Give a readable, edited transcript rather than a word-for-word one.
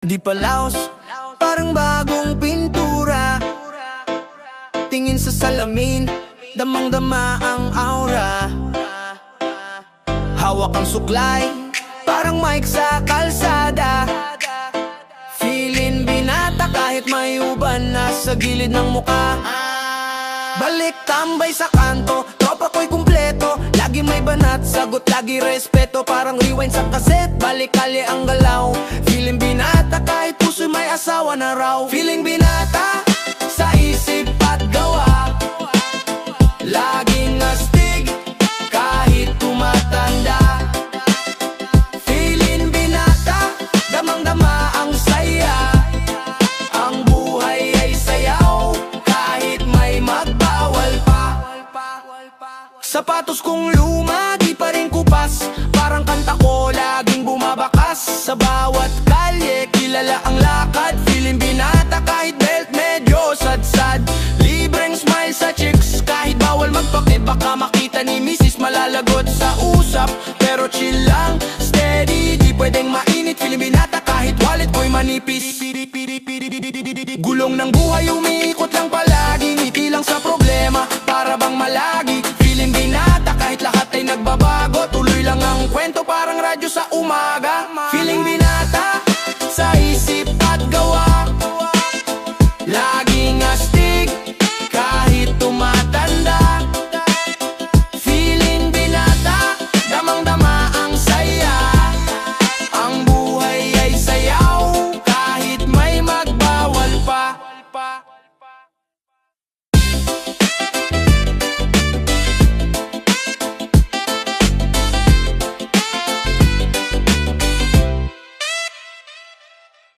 Di palaos, parang bagong pintura. Tingin sa salamin, damang-dama ang aura. Hawak ang suklay, parang mic sa kalsada. Feeling binata kahit may uban na sa gilid ng muka. Balik tambay sa kanto, tropa ko'y kumpleto. Lagi may banat, sagot lagi respeto. Parang rewind sa kaset, balik kali ang galaw. Feeling binata kahit puso'y may asawa na raw. Feeling binata sa isip at gawa. Laging astig kahit tumatanda. Feeling binata, damang-dama ang saya. Ang buhay ay sayaw kahit may magbawal pa. Sapatos kong luma, di pa rin kupas. Parang kanta ko laging bumabakas. Sa bawat kalye, kilala ang lakad. Feeling binata kahit belt medyo sad-sad. Libreng smile sa chicks kahit bawal magpake. Baka makita ni misis malalagot sa usap. Pero chill lang, steady, di pwedeng mainit. Feeling binata kahit wallet ko'y manipis. Gulong ng buhay